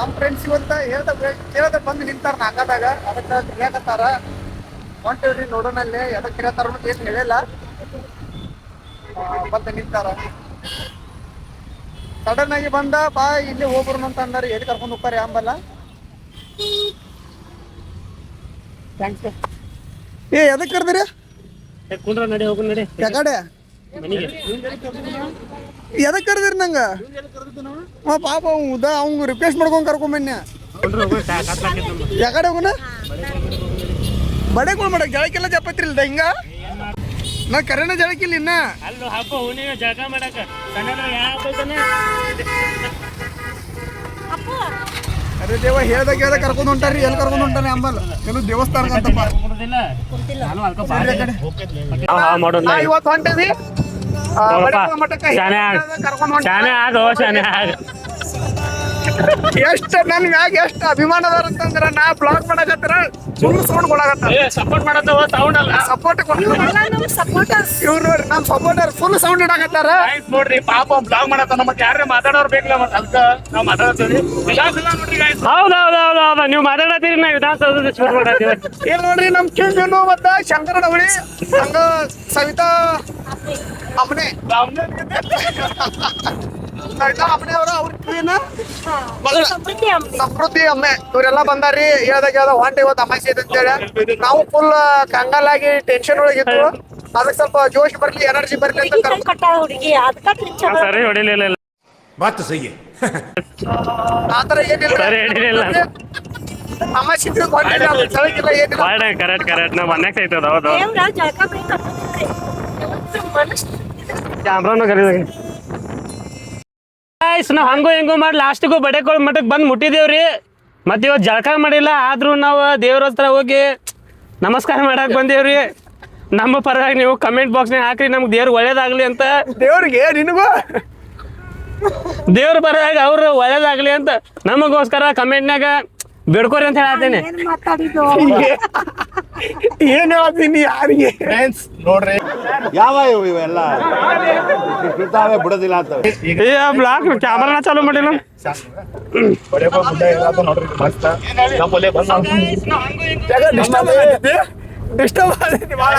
ನಮ್ಮ ಫ್ರೆಂಡ್ಸ್ ಇವತ್ತ ಕೇಳ್ದ ಬಂದು ನಿಂತಾರ ನಾಲ್ಕದಾಗ ಅದಕ್ಕೆ ತಿರ್ಗಾಕತ್ತಾರ ಹೊಂಟಿವ್ರಿ ನೋಡೋಣಲ್ಲೇ ಎದಕ್ಕೆ ತಿರ್ಗಾತಾರ ಅಂತ ಏನು ಹೇಳಿಲ್ಲ ಬಂದು ನಿಂತಾರ ಸಡನ್ ಆಗಿ ಬಂದ ಬಾ ಇಲ್ಲಿ ಹೋಗ್ಬರು ಅಂತ ಅಂದಾರ ಎಲ್ಲಿ ಕರ್ಕೊಂಡು ಹೋಗ್ತಾರೆ ಅಂಬಲ್ಲ ಥ್ಯಾಂಕ್ಸ್ ಏ ಎದಕ್ಕೆ ಕರ್ದಿರಿ ಕುಂಡ್ರ ನಡಿ ಹೋಗು ನಡಿ ಯಾಕಡೆ ಮನೆಗೆ ಎದಕ್ಕೆ ಕರ್ದಿರಿ ನಂಗೆ ಪಾಪ ಉದ ಅವ್ನು ರಿಕ್ವೆಸ್ಟ್ ಮಾಡ್ಕೊಂಡು ಕರ್ಕೊಂಬನ್ನಿ ಯಾಕಡೆ ಹೋಗೋಣ ಬಡೆಗಳು ಮಾಡಕ್ ಜಳಕ್ಕೆಲ್ಲ ಜಪತ್ರಿಲ್ದ ಹಿಂಗ ನಾ ಕರೆನ ಜಳಕಿಲ್ಲ ಇನ್ನ ಅಲ್ಲೂ ಹಾಕೋ ಹುಣ್ಣಿಗೆ ಜಳಕ ಮಾಡಕ ಅರೆ ದೇವ ಹೇಳ್ದಾಗ ಕರ್ಕೊಂಡು ಹೊಂಟಾರಿ ಎಲ್ಲಿ ಕರ್ಕೊಂಡು ಹೊಂಟಾನೆ ಅಂಬಲ್ಲ ಕೆಲವು ದೇವಸ್ಥಾನ ಅಂತಪ್ಪ ಇವತ್ತು ಹೊಂಟೇವಿ ಎಷ್ಟು ನನ್ ಮ್ಯಾಗ ಎಷ್ಟು ಅಭಿಮಾನ ಅದಾರ ಅಂತಂದ್ರ ನಾ ಬ್ಲಾಗ್ ಮಾಡಕತ್ತಾರ ಫುಲ್ ಸೌಂಡ್ ಕೊಡಕತ್ತಾರ ಸಪೋರ್ಟ್ ಮಾಡತ್ತವ ಸೌಂಡ್ ಅಲ್ಲ ಸಪೋರ್ಟ್ ಇವ್ರು ನೋಡ್ರಿ ನಮ್ ಸಪೋರ್ಟರ್ ಫುಲ್ ಸೌಂಡ್ ಇಡಕತ್ತಾರ ನೋಡ್ರಿ ಪಾಪ ಬ್ಲಾಗ್ ಮಾಡತ್ತ ಮತ್ತೆ ಯಾರೇ ಮಾತಾಡೋರ್ ಬೇಕಲ್ಲ ಮತ್ತೆ ಅದಕ್ಕ ನಾವ್ ಮಾತಾಡತ್ತೀವಿ ಹೌದೌದೌದೌದು ನೀವು ಮಾತಾಡತ್ತೀರಿ ನಾ ವಿಧಾನಸೌಧದ ಶೂಟ್ ಮಾಡತ್ತೀವಿ ಏನ್ ನೋಡ್ರಿ ನಮ್ ಕಿಂಗ್ ಮತ್ತ ಶಂಕರ ಡವಳಿ ಹಂಗ ಸವಿತಾ ಅಮ್ಮನೆ ಸವಿತಾ ಅಮ್ಮನೆ ಅವ್ರ ಸಮೃದ್ಧಿ ಅಮ್ಮೆ ಇವ್ರೆಲ್ಲ ಬಂದಾರಿ ಹೇಳ್ದಾಗ ಹೊಂಟೆ ಇವತ್ತು ಅಮಾಸೆ ಇದೆ ಅಂತೇಳಿ ನಾವು ಫುಲ್ ಕಂಗಾಲ್ ಆಗಿ ಟೆನ್ಷನ್ ಒಳಗಿತ್ತು ಅದಕ್ಕೆ ಸ್ವಲ್ಪ ಜೋಶ್ ಬರ್ಲಿ ಎನರ್ಜಿ ಬರ್ಲಿ ಅಂತ ಸರಿ ಹೊಡಿಲಿಲ್ಲ ಮಾತು ಸಹಿ ಆತರ ಏನಿಲ್ಲ ಅಮಾಸೆ ಏನಿಲ್ಲ ಕರೆಕ್ಟ್ ನಾವ್ ಮನ್ಯಾಗ ಐತದ ಹೌದು ಕ್ಯಾಮ್ರಾನು ಕರೀದಾಗ ನಾವ್ ಹಂಗೋ ಹೆಂಗೋ ಮಾಡಿ ಲಾಸ್ಟಿಗೂ ಬಡೆಕೊಳ್ ಮಠಕ್ಕೆ ಬಂದು ಮುಟ್ಟಿದೇವ್ರಿ ಮತ್ತೆ ಇವತ್ತು ಜಳಕ ಮಾಡಿಲ್ಲ ಆದ್ರೂ ನಾವು ದೇವ್ರ ಹತ್ರ ಹೋಗಿ ನಮಸ್ಕಾರ ಮಾಡಕ್ ಬಂದೇವ್ರಿ ನಮ್ಮ ಪರವಾಗಿ ನೀವು ಕಮೆಂಟ್ ಬಾಕ್ಸ್ನಾಗ ಹಾಕ್ರಿ ನಮ್ಗೆ ದೇವ್ರು ಒಳ್ಳೇದಾಗ್ಲಿ ಅಂತ ದೇವ್ರಿಗೆ ನಿನಗೂ ದೇವ್ರ ಪರವಾಗಿ ಅವ್ರು ಒಳ್ಳೇದಾಗ್ಲಿ ಅಂತ ನಮಗೋಸ್ಕರ ಕಮೆಂಟ್ನಾಗ ಬೇಡ್ಕೋರಿ ಅಂತ ಹೇಳತ್ತೇನೆ ಏನ್ ಹೇಳ್ತೀನಿ ಯಾರಿಗೆ ಫ್ರೆಂಡ್ಸ್ ನೋಡ್ರಿ ಯಾವ ಇವೆಲ್ಲ ಬಿಡೋದಿಲ್ಲ ಅಂತ ಬ್ಲಾಕ್ ಕ್ಯಾಮರಾನ ಚಾಲೂ ಮಾಡಿಲ್ಲ ಡಿಸ್ಟರ್ಬ್ ಆಗೈತಿ ಭಾಳ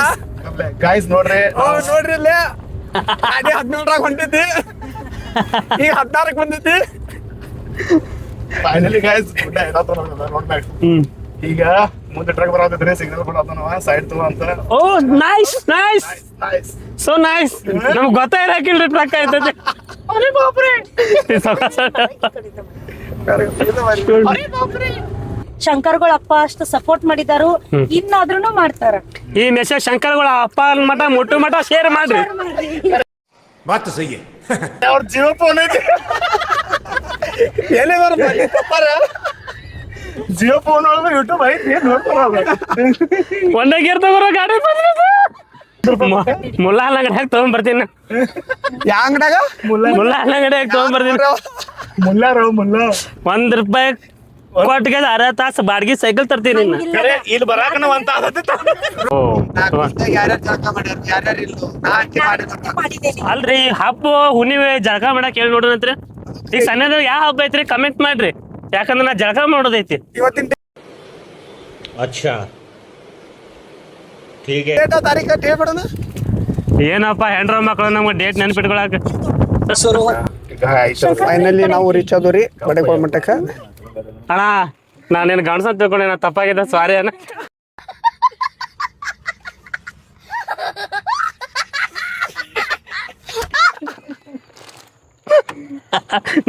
ಗಾಯ್ಸ್ ನೋಡ್ರಿ ನೋಡ್ರಿ ಇಲ್ಲೇ ಅದೇ 17ರಾಗ ಹೊಂಟಿದ್ದಿ ಈಗ 16ಕ್ಕೆ ಬಂದಿದ್ದಿ ಫೈನಲಿ ಗಾಯ್ಸ್ ನೋಡ್ಬೇಕು ಈಗ ಮುಂದೆ ಟ್ರಕ್ ಬರೋದಿದ್ರೆ ಸಿಗ್ನಲ್ ಕೊಡೋದನವ ಸೈಡ್ ತಗೋ ಅಂತ ಓ ನೈಸ್ ನೈಸ್ ಸೊ ನೈಸ್ ನಮ್ಗೆ ಗೊತ್ತಾಗಿರಕಿಲ್ರಿ ಟ್ರಕ್ ಆಯ್ತದೆ ಶಂಕರ್ಗಳ ಅಪ್ಪ ಅಷ್ಟು ಸಪೋರ್ಟ್ ಮಾಡಿದಾರು ಇನ್ನಾದ್ರೂ ಮಾಡ್ತಾರ ಈ ಮೆಸೇಜ್ ಶಂಕರ್ಗಳ ಅಪ್ಪ ಮಠ ಮುಟ್ಟು ಮಠ ಶೇರ್ ಮಾಡ್ರಿ ಮಾತು ಸಹಿ ಅವ್ರ ಜೀವ ಫೋನ್ ಐತಿ ಎಲ್ಲಿ ಬರ್ಬಾರ ಜಿಯೋ ಫೋನ್ ಒಳಗೆ ಯೂಟ್ಯೂಬ್ ಐತಿ ಒಂದೇ ಗೇರ್ ತಗೋರೋ ಗಾಡಿ ಮುಲ್ಲಾ ಅಂಗಡಿಯಾಗ ತಗೊಂಡ್ಬರ್ತೀನಿ ಯಾ ಅಂಗಡ್ಯಾಗ ಮುಲ್ಲಾ ಅಂಗಡಿಯಾಗ ತಗೊಂಡ್ಬರ್ತೀನಿ ಮುಲ್ಲ ₹1 ಕೊಟ್ಟಿಗೆ ಅರ್ಧ ತಾಸು ಬಾಡಿಗೆ ಸೈಕಲ್ ತರ್ತೀನಿ ಇಲ್ಲಿ ಬರಾಕನ ಅಂತ ಅಲ್ರಿ ಹಬ್ಬ ಹುಣ್ಣಿಮೆ ಜಳಕ ಮಾಡಕ್ ಹೇಳಿ ನೋಡೋಣಂತ್ರಿ ಈಗ ಸಣ್ಣದ ಯಾವ ಹಬ್ಬ ಐತ್ರಿ ಕಮೆಂಟ್ ಮಾಡ್ರಿ ಯಾಕಂದ್ರೆ ನಾ ಜಳಕ ಮಾಡೋದೈತಿ ಇವತ್ತಿನ ಅಚ್ಚಾ ತಾರೀಖ ಹೇಳ್ಬಿಡೋಣ ಏನಪ್ಪ ಹೆಂಡ್ರ ಮಕ್ಕಳು ನಮ್ಗೆ ಡೇಟ್ ನೆನ್ಪಿಟ್ಕೊಳಕ ಫೈನಲಿ ನಾವು ರೀಚ್ ಆದ್ರಿ ಬಡೆಕೊಳ ಮಠಕ್ಕೆ ಅಣ್ಣ ನಾನೇನು ಗಣಸ ತಿಳ್ಕೊಂಡೆ ನಾ ತಪ್ಪಾಗಿದೆ ಸಾರಿ ಅಣ್ಣ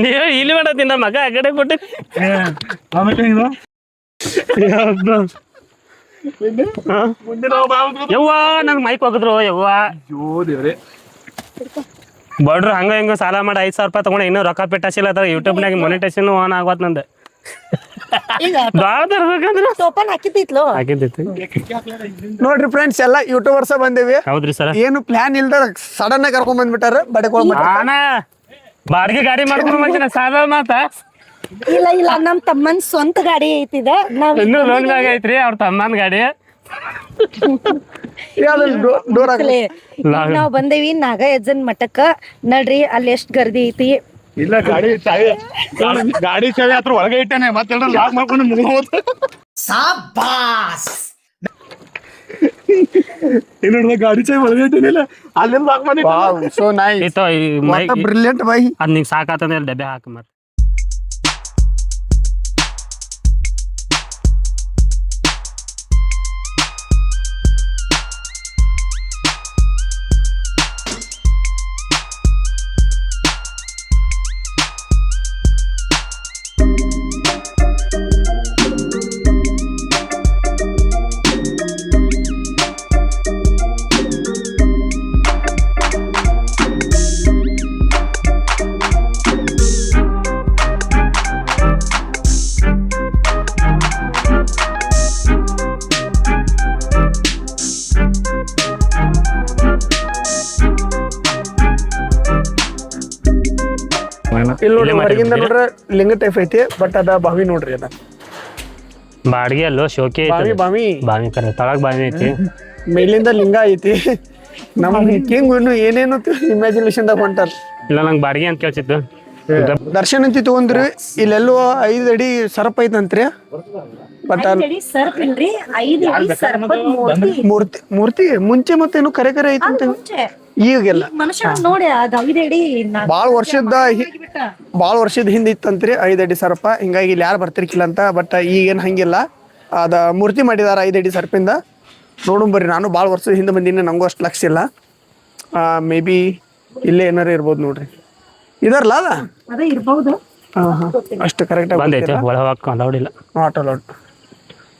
ನೀವ್ ಇಲ್ಲಿ ಮಾಡತ್ತೀನಿ ನಮ್ಮ ಮಗ ಆ ಕಡೆ ಕೊಟ್ಟಿ ಯವ್ವ ನನ್ ಮೈಕ್ ಹೋಗಿದ್ರು ಯವ್ವ ಬಡ್ರು ಹಂಗ ಹಿಂಗ ಸಾಲ ಮಾಡಿ ₹5,000 ತಗೊಂಡು ಇನ್ನೂ ರೊಕ್ಕ ಪೆಟ್ಟಾಸಿಲ್ಲ ಅದ್ರ ಯೂಟ್ಯೂಬ್ನಾಗ ಮೊನಿಟೈಸೇಷನ್ ಆನ್ ಆಗತ್ ನಂದು ಬಾಳ ತರ್ಬೇಕಂದ್ರ ಹಾಕಿದ್ದಿತ್ತು ನೋಡ್ರಿ ಫ್ರೆಂಡ್ಸ್ ಎಲ್ಲ ಯೂಟ್ಯೂಬರ್ಸ್ ಬಂದೇವಿ ಹೌದ್ರಿ ಸರ್ ಏನು ಪ್ಲಾನ್ ಇಲ್ದ ಸಡನ್ ಆಗಿ ಕರ್ಕೊಂಡ್ ಬಂದ್ಬಿಟ್ಟಾರ ಬಡೆಕೊಳ ಮಠ ಬಾಡಿಗೆ ಗಾಡಿ ಮಾಡ್ಕೊಂಡು ಬಂದಿನ ಸಾಲ ಮಾತ ಇಲ್ಲ ನಮ್ ತಮ್ಮನ್ ಸ್ವಂತ ಗಾಡಿ ಐತಿದ ಇನ್ನೂ ಲೋನ್ ಮ್ಯಾಗ ಐತ್ರಿ ಅವ್ರ ತಮ್ಮನ ಗಾಡಿ ಡೋರ್ ನಾವ್ ಬಂದೇವಿ ನಾಗ ಯಜ್ಜನ್ ಮಠಕ್ಕ ನಡ್ರಿ ಅಲ್ಲಿ ಎಷ್ಟ್ ಗರ್ದಿ ಐತಿ ಇಲ್ಲ ಗಾಡಿ ಚಾವಿ ಗಾಡಿ ಚಾವಿ ಹತ್ರ ಒಳಗೆ ಇಟ್ಟೇನೆ ಮತ್ತೆ ಲಾಕ್ ಮಾಡ್ಕೊಂಡು ಮುಗಿದ ಇನ್ನೊಂದು ಗಾಡಿ ಚಾವಿ ಒಳಗೆ ಇಟ್ಟೇನಿಲ್ಲ ಅಲ್ಲೆಲ್ಲ ಲಾಕ್ ಮಾಡಿ ಸೋ ನೈಸ್ ಇತ್ತು ಈ ಮೈಕ್ ಬ್ರಿಲಿಯಂಟ್ ಬೈ ಅದ್ ನಿಂಗೆ ಸಾಕಾತಂದ್ರೆ ಡಬ್ಬೆ ಹಾಕಿ ಮತ್ತೆ ಇಲ್ಲಿ ನೋಡ್ರಿ ಹೊರಗಿಂದ ನೋಡ್ರಿ ಲಿಂಗ ಟೈಪ್ ಐತಿ ಬಟ್ ಅದ ಬಾವಿ ನೋಡ್ರಿ ಅದ ಬಾಡಿಗೆ ಅಲ್ಲೋ ಶೋಕಿ ಬಾವಿ ಬಾವಿ ಬಾವಿ ಕರೆ ತಳಗ್ ಬಾವಿ ಐತಿ ಮೇಲಿಂದ ಲಿಂಗ ಐತಿ ನಮ್ಮ ಕಿಂಗ್ ಇನ್ನು ಏನೇನು ಇಮ್ಯಾಜಿನೇಷನ್ ದಾಗ ಹೊಂಟಾರ ಇಲ್ಲ ನಂಗೆ ಬಾಡಿಗೆ ಅಂತ ಕೇಳ್ಸಿತ್ತು ದರ್ಶನ್ ಅಂತ ತಗೊಂಡ್ರಿ ಇಲ್ಲೆಲ್ಲೋ 5 ಅಡಿ ಸರ್ಪ ಐತಂತ್ರಿ ಬಟ್ ಸರ್ಪ್ ಇಲ್ರಿ 5 ಅಡಿ ಸರ್ಪದ್ ಮೂರ್ತಿ ಮೂರ್ತಿ ಮುಂಚೆ ಮತ್ತೇನು ಕರೆ ಕರೆ ಐತಂತ ಮುಂಚೆ ಈಗೆಲ್ಲ ಮನುಷ್ಯ ನೋಡಿ ಅದ್ 5 ಅಡಿ ಬಾಳ ವರ್ಷದ ಹಿಂದೆ ಇತ್ತಂತ್ರಿ 5 ಅಡಿ ಸರ್ಪ ಹಿಂಗಾಗಿ ಇಲ್ಲಿ ಯಾರು ಬರ್ತಿರ್ಕಿಲ್ಲ ಅಂತ ಬಟ್ ಈಗೇನ್ ಹಂಗಿಲ್ಲ ಅದ ಮೂರ್ತಿ ಮಾಡಿದಾರ 5 ಅಡಿ ಸರ್ಪಿಂದ ನೋಡು ಬರ್ರಿ ನಾನು ಭಾಳ ವರ್ಷದ ಹಿಂದೆ ಬಂದಿನಿ ನಂಗೂ ಅಷ್ಟು ಲಕ್ಷ ಇಲ್ಲ ಮೇ ಬಿ ಇಲ್ಲೇ ಏನಾರ ಇರ್ಬೋದು ನೋಡ್ರಿ ಇದರ್ಲ ಅದ ಅದ ಇರ್ಬಹುದು ಅಷ್ಟು ಕರೆಕ್ಟ್ ಬಂದೈತೆ ಒಳ ಹೋಗಕ್ಕೆ ಅಲೌಡ್ ಇಲ್ಲ ನಾಟ್ ಅಲೌಡ್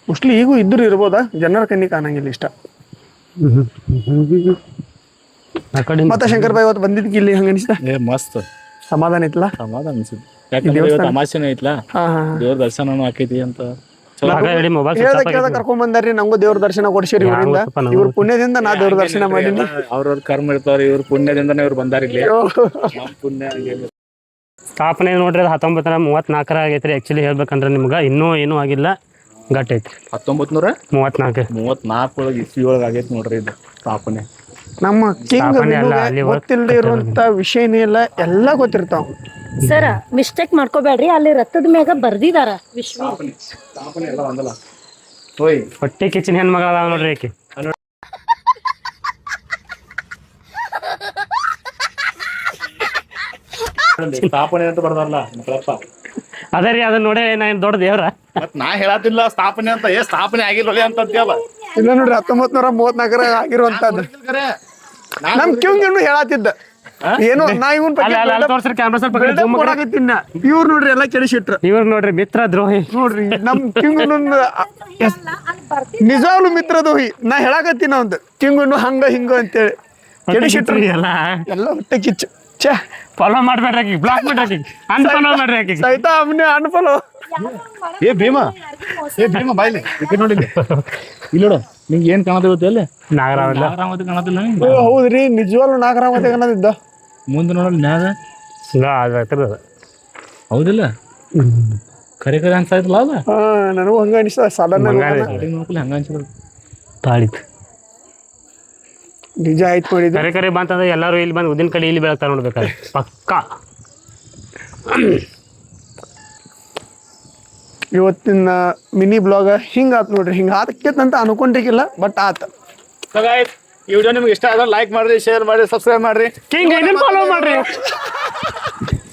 ಮೋಸ್ಟ್ಲಿ ಈಗೂ ಇದ್ರು ಇರ್ಬೋದಾ ಜನರ ಕಣ್ಣಿ ಕಾಣಂಗಿಲ್ಲ ಇಷ್ಟ ಆ ಕಡೆ ಮತ್ತೆ ಶಂಕರ್ ಬಾಯ್ ಇವತ್ತು ಬಂದಿದ್ದಕ್ಕೆ ಇಲ್ಲಿ ಹಂಗ ಅನಿಸ್ತಾ ಏ ಮಸ್ತ್ ಸಮಾಧಾನ ಐತಲ್ಲ ಸಮಾಧಾನ ಅನ್ಸಿತ್ತು ಯಾಕಂದ್ರೆ ಇವತ್ತು ಅಮಾವಾಸ್ಯೆನೂ ಐತ್ಲಾ ಹಾ ಹಾ ದೇವ್ರ ದರ್ಶನನೂ ಆಕೈತಿ ಅಂತ ಮೊಬೈಲ್ ಹೇಳ್ದ ಕರ್ಕೊಂಡ್ ಬಂದಾರ್ರಿ ನಂಗೂ ದೇವ್ರ ದರ್ಶನ ಕೊಡ್ಸಿರಿ ಇವರಿಂದ ಇವ್ರ ಪುಣ್ಯದಿಂದ ನಾ ದೇವ್ರ ದರ್ಶನ ಮಾಡೀನಿ ಅವ್ರವ್ರ ಕರ್ಮ ಇರ್ತಾವ್ರಿ ಇವ್ರ ಪುಣ್ಯದಿಂದನೇ ಇವ್ರು ಬಂದಾರ ಇಲ್ಲಿ ನಮ್ ಪುಣ್ಯ ಹಂಗೇನಿಲ್ಲ. ಸ್ಥಾಪನೆ ನೋಡ್ರಿ 1934 ಆಗೈತ್ರಿ ಆಕ್ಚುಲಿ ಹೇಳ್ಬೇಕಂದ್ರೆ ನಿಮ್ಗೆ ಇನ್ನೂ ಏನೂ ಆಗಿಲ್ಲ ಗಟ್ ಐತ್ರಿ 1934 ಒಳಗೆ ಇಸ್ವಿ ಒಳಗೆ ಆಗೈತಿ ನೋಡ್ರಿ ಇದು ಸ್ಥಾಪನೆ ನಮ್ಮ ಕಿಂಗ್ ಸ್ಥಾಪನೆ ಅಲ್ಲ, ಅಲ್ಲಿ ಗೊತ್ತಿಲ್ಲದೆ ಇರುವಂತ ವಿಷಯನೇ ಇಲ್ಲ ಎಲ್ಲ ಗೊತ್ತಿರ್ತಾವ ಸರ ಮಿಸ್ಟೇಕ್ ಮಾಡ್ಕೋಬೇಡ್ರಿ ಅಲ್ಲಿ ರಥದ ಮ್ಯಾಗ ಬರ್ದಿದಾರ ವಿಶ್ವ ಸ್ಥಾಪನೆ ಎಲ್ಲ ಒಂದಲ್ಲ ಹೋಯ್ ಹೊಟ್ಟೆ ಕಿಚ್ಚಿನ ಹೆಣ್ಮಗಳ ಅದಾವ ನೋಡ್ರಿ ಆಕಿ ಸ್ಥಾಪನೆ ಅಂತ ಬರ್ದಾರಲ್ಲ ಮಕ್ಕಳಪ್ಪ ಅದೇ ರೀ ಅದನ್ನ ನೋಡಿ ನಾ ಏನ್ ದೊಡ್ಡ ದೇವ್ರ ಮತ್ ನಾ ಹೇಳತ್ತಿಲ್ಲ ಸ್ಥಾಪನೆ ಅಂತ ಸ್ಥಾಪನೆ ಆಗಿಲ್ಲ ಅಂತ ಅಂತೀಯಲ್ಲ ಇಲ್ಲ ನೋಡ್ರಿ 1934 ಆಗಿರುವಂತದ್ದು ನಮ್ ಕಿಂಗ್ ಇನ್ನು ಹೇಳತ್ತಿದ್ದ ಏನೋ ನಾ ಇವನ್ ಕ್ಯಾಮ್ರಾ ಸ್ವಲ್ಪ ಇವ್ರು ನೋಡ್ರಿ ಎಲ್ಲ ಕೆಡಿಸಿಟ್ರು ಇವ್ರು ನೋಡ್ರಿ ಮಿತ್ರ ದ್ರೋಹಿ ನೋಡ್ರಿ ನಮ್ ಕಿಂಗ್ ನಿಜವಾಗ್ಲು ಮಿತ್ರ ದ್ರೋಹಿ ನಾ ಹೇಳಕತ್ತೀನಿ ಒಂದು ಕಿಂಗ್ ಹಂಗ ಹಿಂಗ ಅಂತೇಳಿ ಕೆಡಿಸಿಟ್ರು ಎಲ್ಲ ಎಲ್ಲ ಹೊಟ್ಟೆ ಕಿಚ್ಚು ಛೇ ಫಾಲೋ ಮಾಡ್ಬೇಡ್ರಿ ಬ್ಲಾಕ್ ಮಾಡ್ರಿ ಅನ್ಫಾಲೋ ಮಾಡ್ರಿ ಆಕಿ ಸಹಿತ ಅವನೇ ಅನ್ಫಾಲೋ ಏ ಭೀಮ ಬಾಯ್ಲಿ ನೋಡಿಲ್ಲ ಇಲ್ಲಿ ನೋಡು ನಿಂಗೆ ಏನ್ ಕಾಣತಿರುತ್ತೆ ಅಲ್ಲಿ ನಾಗರಾಮತಿ ಕಾಣತಿಲ್ಲ ನಿಂಗೆ ಹೌದ್ರಿ ನಿಜವಾಗ್ಲು ನಾಗರಾಮತೆ ಅನ್ನೋದಿದ್ದ ಮುಂದೆ ನೋಡಲ್ಲ ನ್ಯಾಗ ಹೌದಿಲ್ಲ ಕರೆ ಅನ್ಸಾಯ್ತಲ್ಲ ಅಲ್ಲ ನನಗೂ ಹಂಗ ಅನಿಸ್ತ ಸಾಧಾರಣ ನೋಡ್ಕೊಳ್ಳಿ ಹಂಗ ಅನ್ಸಿದ್ರು ತಾಳಿತ್ ನಿಜ ಆಯ್ತು ಮಾಡಿದ್ದು ಕರೆ ಕರೆ ಬಂತಂದ್ರೆ ಎಲ್ಲರೂ ಇಲ್ಲಿ ಬಂದು ಉದ್ದಿನ ಕಡೆ ಇಲ್ಲಿ ಬೆಳಗ್ತಾ ನೋಡ್ಬೇಕಾದ್ರೆ ಪಕ್ಕಾ ಇವತ್ತಿನ ಮಿನಿ ಬ್ಲಾಗ್ ಹಿಂಗ ಆತ್ ನೋಡ್ರಿ ಹಿಂಗ ಆತಕ್ಕಂತ ಅನ್ಕೊಂಡಿರ್ಕಿಲ್ಲ ಬಟ್ ಆತ ಈ ವಿಡಿಯೋ ನಿಮ್ಗೆ ಇಷ್ಟ ಆದ್ರೆ ಲೈಕ್ ಮಾಡ್ರಿ ಶೇರ್ ಮಾಡ್ರಿ ಸಬ್ಸ್ಕ್ರೈಬ್ ಮಾಡ್ರಿ ಕಿಂಗ್ ಇದನ್ನ ಫಾಲೋ ಮಾಡ್ರಿ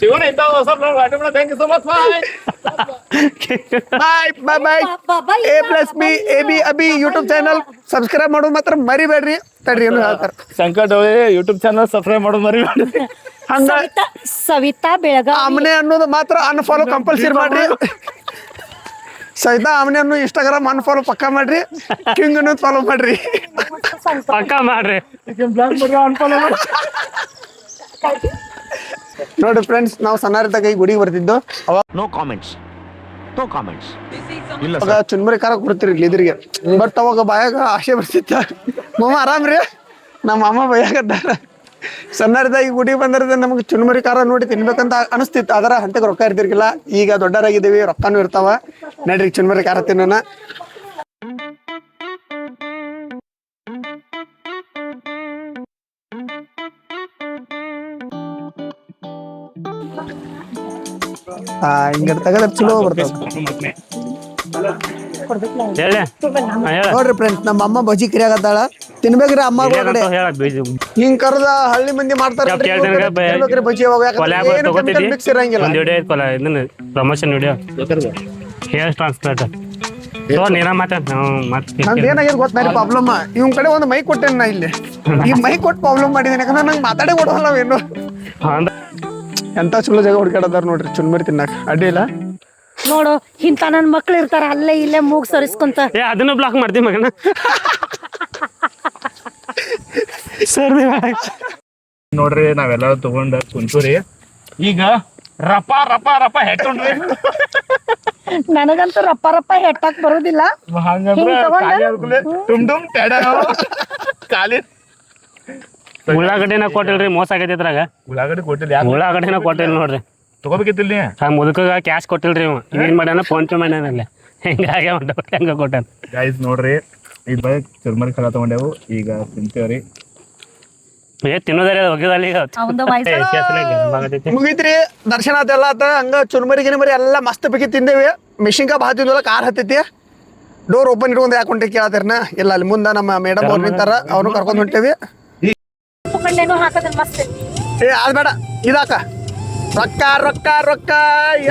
ಸಿಗೋಣ ಇಂಥವು ಹೊಸ blog thank you so much bye bye bye A+B AB ಅಭಿ ಯೂಟ್ಯೂಬ್ ಚಾನಲ್ ಸಬ್ಸ್ಕ್ರೈಬ್ ಮಾಡೋದು ಮಾತ್ರ ಮರಿಬೇಡ್ರಿ ತಡ್ರಿ ಏನು ಹೇಳ್ತಾರೆ ಸಂಕಟ ಯೂಟ್ಯೂಬ್ ಚಾನಲ್ ಸಬ್ಸ್ಕ್ರೈಬ್ ಮಾಡೋದು ಮರಿಬೇಡ್ರಿ ಹಂಗ ಸವಿತಾ ಬೆಳಗಾವಿ ಆಮನೆ ಅನ್ನೋದು ಮಾತ್ರ ಅನ್ಫಾಲೋ ಕಂಪಲ್ಸರಿ ಮಾಡ್ರಿ ಸಹಿತ ಆಮನೆ ಅನ್ನೋ ಇನ್ಸ್ಟಾಗ್ರಾಮ್ ಅನ್ಫಾಲೋ ಪಕ್ಕ ಮಾಡ್ರಿ ಕಿಂಗ್ ಅನ್ನೋದು ಫಾಲೋ ಮಾಡ್ರಿ ಪಕ್ಕಾ ಮಾಡ್ರಿ ಬ್ಲಾಗ್ ಮಾಡ್ರಿ ಅನ್ಫಾಲೋ ಮಾಡಿ ನೋಡಿ ಫ್ರೆಂಡ್ಸ್ ನಾವು ಸಣ್ಣರಿದ್ದಾಗ ಈ ಗುಡಿಗೆ ಬರ್ತಿದ್ದು No comments. No comments. ಅವಾಗ ಚುನ್ಮರಿ ಖಾರ ಕೊಡ್ತಿರ್ಲಿ ಇದ್ರಿಗೆ ಬಟ್ ಅವಾಗ ಬಾಯಾಗ ಆಸೆ ಬರ್ತಿತ್ತ ಮಾಮ ಆರಾಮ್ರಿ ನಮ್ಮ ಮಾಮ ಬೈಯಾಗದ್ದಾರ ಸಣ್ಣರಿದ್ದಾಗ ಈ ಗುಡಿಗೆ ಬಂದಿರೋದು ನಮ್ಗೆ ಚುನ್ಮರಿ ಖಾರ ನೋಡಿ ತಿನ್ಬೇಕಂತ ಅನಿಸ್ತಿತ್ತು ಅದರ ಹಂತಕ್ಕೆ ರೊಕ್ಕ ಇರ್ತಿರ್ಕಿಲ್ಲ ಈಗ ದೊಡ್ಡರಾಗಿದ್ದೀವಿ ರೊಕ್ಕನೂ ಇರ್ತಾವ ನಡ್ರಿ ಚುನ್ಮರಿ ಖಾರ ತಿನ್ನೋಣ ಹಿಂಗ ತೆಗದ್ರ ಚಲೋ ಬರ್ತಾವ. ಹೇಳ ಹೇಳ ನೋಡ್ರಿ ಫ್ರೆಂಡ್ಸ್, ನಮ್ಮ ಅಮ್ಮ ಬಜ್ಜಿ ಕರಿಯಾಗತ್ತಾಳ, ತಿನ್ಬೇಕ್ರಿ ಅಮ್ಮ ಕಡೆ. ಹಿಂಗ್ ಕರ್ದ ಹಳ್ಳಿ ಮಂದಿ ಮಾಡ್ತಾರ ಬಜ್ಜಿ ಮಿಕ್ಸ್ ಇರಂಗಿಲ್ಲ. ಒಂದು ವಿಡಿಯೋ ಐತಲ್ಲ, ಇದನ್ನ ಪ್ರಮೋಷನ್ ವಿಡಿಯೋ ಹೇರ್ ಟ್ರಾನ್ಸ್ಪ್ಲಾಂಟ್. ನೀನ ಮಾತಾಡ್ ನಂದು ಏನಾಗಿದೆ ಗೊತ್ತಾ ಪ್ರಾಬ್ಲಮ್, ಇವ್ ಕಡೆ ಒಂದು ಮೈಕ್ ಕೊಟ್ಟೇನ ನಾ ಇಲ್ಲಿ. ಈ ಮೈಕ್ ಕೊಟ್ಟು ಪ್ರಾಬ್ಲಮ್ ಮಾಡಿದ್ದೀನಿ, ಯಾಕಂದ್ರೆ ನಂಗೆ ಮಾತಾಡೇ ಕೊಡೋಲ್ಲ ಅವೇನು. ಎಂತ ಚಲೋ ಜಾಗ ಹುಡ್ಕಾಡದಾರ ನೋಡ್ರಿ ಚುನ್ಮರಿ ತಿನ್ನಾಕ, ಅಡ್ಡಿ ಇಲ್ಲ. ನೋಡು ಇಂತ ನನ್ ಮಕ್ಳು ಇರ್ತಾರ ಅಲ್ಲೇ ಇಲ್ಲೇ ಮೂಗ್ ಸರಿಸ್ಕೊಂತ. ಅದನ್ನು ಬ್ಲಾಕ್ ಮಾಡ್ತೀವಿ ಮಗನ. ಸರ್ ನೋಡ್ರಿ ನಾವೆಲ್ಲ ತಗೊಂಡ ಕುಂತೂರಿ, ಈಗ ರಪ ರಪ ರಪ ಹೆಟ್ಕೊಂಡ್ರಿ. ನನಗಂತೂ ರಪ್ಪ ರಪ್ಪ ಹೆಟ್ಟಾಕ್ ಬರೋದಿಲ್ಲ. ಟುಮ್ ಟುಮ್ ಟೆಡ ಖಾಲಿ. ಉಳ್ಳಾಗಡ್ಡಿನ ಕೊಟ್ಟಿಲ್ರಿ, ಮೋಸ ಆಗೈತಿ ಇದ್ರಾಗ. ಉಳ್ಳಾಗಡ್ಡಿ ಕೊಟ್ಟಿಲ್ಲ, ಉಳ್ಳಾಗಡ್ಡಿನ ಕೊಟ್ಟಿಲ್ಲ ನೋಡ್ರಿ. ತಗೋಬೇಕಿತ್ತಿಲ್ಲ ನೀ. ಮುದುಕಾಗ ಕ್ಯಾಶ್ ಕೊಟ್ಟಿಲ್ರಿ ಇವ. ಏನ್ ಮಾಡ್ಯಾನ ಫೋನ್ ಪೇ ಮಾಡ್ಯಾನಲ್ಲ, ಹೆಂಗ ಕೊಟ್ಟಾನ. ಗೈಸ್ ನೋಡ್ರಿ, ಈಗ ಬೈ ಚುರ್ಮರಿ ಖಾರ ತಗೊಂಡೆವು, ಈಗ ತಿಂತೇವ್ರಿ. ತಿನ್ನೋದಾರ ಹೋಗಿದಲ್ಲಿ ಮುಗಿತ್ರಿ ದರ್ಶನ ಆತೆಲ್ಲ ಆತ. ಹಂಗ ಚುರ್ಮರಿ ಗಿರ್ಮರಿ ಎಲ್ಲ ಮಸ್ತ್ ಬೇಕಿ ತಿಂದೇವಿ. ಮೆಷಿನ್ಕಾಯಿ ಭಾಳ ತಿಂದಲ್ಲ, ಕಾರ್ ಹತ್ತೈತಿ. ಡೋರ್ ಓಪನ್ ಇಟ್ಕೊಂಡು ಯಾಕೆ ಹೊಂಟೆ ಕೇಳತ್ತಾರನ ಇಲ್ಲ, ಅಲ್ಲಿ ಮುಂದೆ ನಮ್ಮ ಮೇಡಮ್ ಅವ್ರು ನಿಂತಾರ, ಅವ್ರನ್ನು ಕರ್ಕೊಂಡು ಹೊಂಟೇವಿ. ಅದ್ ಬೇಡ, ಇದಾಕ ರೊಕ್ಕ ರೊಕ್ಕ ರೊಕ್ಕ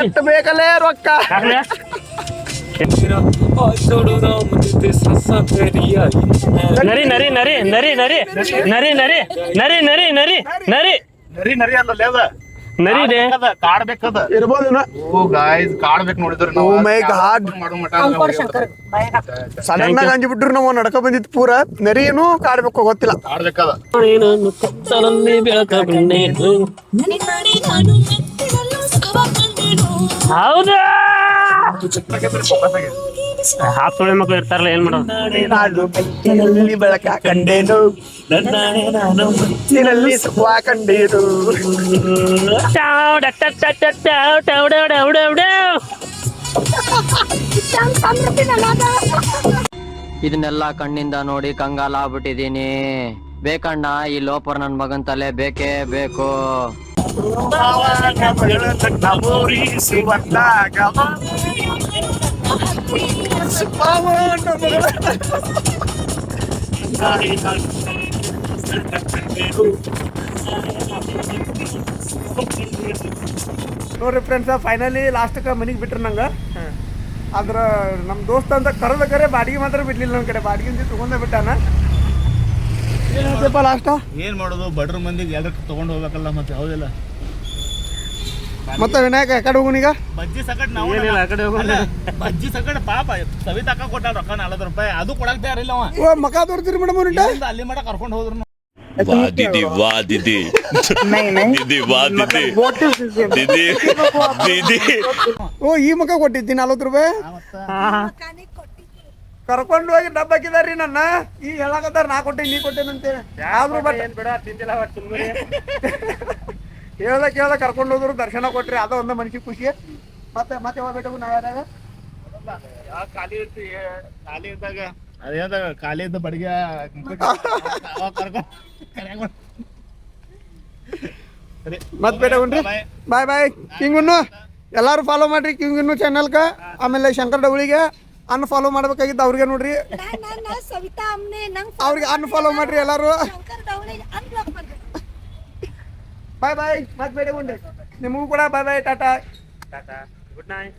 ಎಷ್ಟು ಬೇಕಲ್ಲೇ ರೊಕ್ಕ. ನರಿ ನರಿ ನರಿ ನರಿ ನರಿ ನರಿ ನರಿ ನರಿ ನರಿ ನರಿ ನರಿ ನರಿ ನರಿ ಅಲ್ಲೇ ಅದ ನರಿ ಇದೆ, ಕಾಡ್ಬೇಕದ ಇರ್ಬೋದೇನ. ಓ ಗಾಯ್ಸ್, ಕಾಡ್ಬೇಕು ನೋಡಿದ್ರು. ಓ ಮೈ ಗಾಡ್, ಸಡನ್ ಆಗಿ ಅಂಜಿಬಿಟ್ರು. ನಾವು ನಡ್ಕ ಬಂದಿತ್ತು ಪೂರ. ನರಿ ಏನು ಕಾಡ್ಬೇಕು ಗೊತ್ತಿಲ್ಲ, ಕಾಡ್ಬೇಕದ. ಹೌದಾ ಹಾಫ್ ತೊಳೆ ಮಕ್ಳು ಇರ್ತಾರಲ್ಲ, ಏನ್ ಮಾಡೋದು. ಬೆಳಕ ಕಂಡೇನು ನೀರಲ್ಲಿ ಸುಖ ಕಂಡೇನು. ಇದನ್ನೆಲ್ಲ ಕಣ್ಣಿಂದ ನೋಡಿ ಕಂಗಾಲ ಆಗ್ಬಿಟ್ಟಿದೀನಿ. ಬೇಕಣ್ಣ, ಈ ಲೋಪರ್ ನನ್ ಮಗನ್ ತಲೆ ಬೇಕೇ ಬೇಕು. ನೋಡ್ರಿ ಫ್ರೆಂಡ್ಸ್, ಫೈನಲಿ ಲಾಸ್ಟಕ್ಕೆ ಮನೆಗೆ ಬಿಟ್ರು ನಂಗೆ. ಆದ್ರ ನಮ್ಮ ದೋಸ್ತ ಅಂತ ಕರೆ ಬಾಡಿಗೆ ಮಾತ್ರ ಬಿಡ್ಲಿಲ್ಲ. ನಮ್ಮ ಕಡೆ ಬಾಡಿಗೆ ತಗೊಂಡೇ ಬಿಟ್ಟಾನ. ಏನಪ್ಪ ಲಾಸ್ಟ್ ಏನ್ ಮಾಡೋದು, ಬಡ್ರ ಮಂದಿಗೆ ಎಲ್ರಕ್ಕೆ ತಗೊಂಡು ಹೋಗ್ಬೇಕಲ್ಲ ಮತ್ತೆ, ಹೌದಿಲ್ಲ. ಮತ್ತೆ ವಿನಾಯಕ ಕಡೆ ಹೋಗುನೀಗ. ಬಜ್ಜಿ ಸಕಟ್ ನಾವು ಬಜ್ಜಿ ಸಕಟ್ ಪಾಪ ಸವಿತಾಕ ಕೊಟ್ಟ ರೊಕ್ಕ 40 ರೂಪಾಯಿ, ಅದು ಕೊಡಕ್ ತಯಾರಿಲ್ಲ ಅವ. ಓ ಮಕ ತೋರ್ತೀರಿ ಮೇಡಮ್ ಅವ್ರ ಅಲ್ಲಿ ಮಟ ಕರ್ಕೊಂಡು ಹೋದ್ರು. वाह दीदी, वाह दीदी, दीदी वाह दीदी, दीदी दीदी. ಓ ಈ ಮಕ ಕೊಟ್ಟಿದ್ದೀನಿ 40 ರೂಪಾಯಿ. ಕರ್ಕೊಂಡು ಹೋಗಿ ಡಬ್ಬ ಹಾಕಿದಾರ್ರಿ ನನ್ನ. ಈಗ ಹೇಳಕತ್ತಾರ ನಾ ಕೊಟ್ಟೆ ನೀ ಕೊಟ್ಟೇನಂತೇಳಿ. ಯಾವ್ದು ಹೇಳ್ದ ಕರ್ಕೊಂಡು ಹೋದ್ರು, ದರ್ಶನ ಕೊಟ್ರಿ, ಅದ ಒಂದ ಮನ್ಸಿಗೆ ಖುಷಿ. ಮತ್ತೆ ಮತ್ತೆ ಹೋಗ್ಬೇಕು ನಾವ್ ಯಾರಾಗ ಖಾಲಿ ಇರ್ತಿ, ಖಾಲಿ ಇದ್ದಾಗ ಅದೇಂದ ಖಾಲಿ ಇದ್ದ ಬಡಿಗೆ ಮತ್ ಬೇಡ ಉಂಡ್ರಿ. ಬಾಯ್ ಬಾಯ್. ಕಿಂಗುನ್ನು ಎಲ್ಲಾರು ಫಾಲೋ ಮಾಡ್ರಿ, ಕಿಂಗುನ್ನು ಚಾನಲ್ಕ. ಆಮೇಲೆ ಶಂಕರ್ ಡವಳಿಗೆ ಅನ್ಫಾಲೋ ಮಾಡ್ಬೇಕಾಗಿತ್ತು ಅವ್ರಿಗೆ ನೋಡ್ರಿ, ಅವ್ರಿಗೆ ಅನ್ಫಾಲೋ ಮಾಡ್ರಿ ಎಲ್ಲಾರು. ಬಾಯ್ ಬಾಯ್. ಮತ್ ಬೇಡ ಉಂಡ್ರಿ ನಿಮಗೂ ಕೂಡ bye bye. Tata, good night.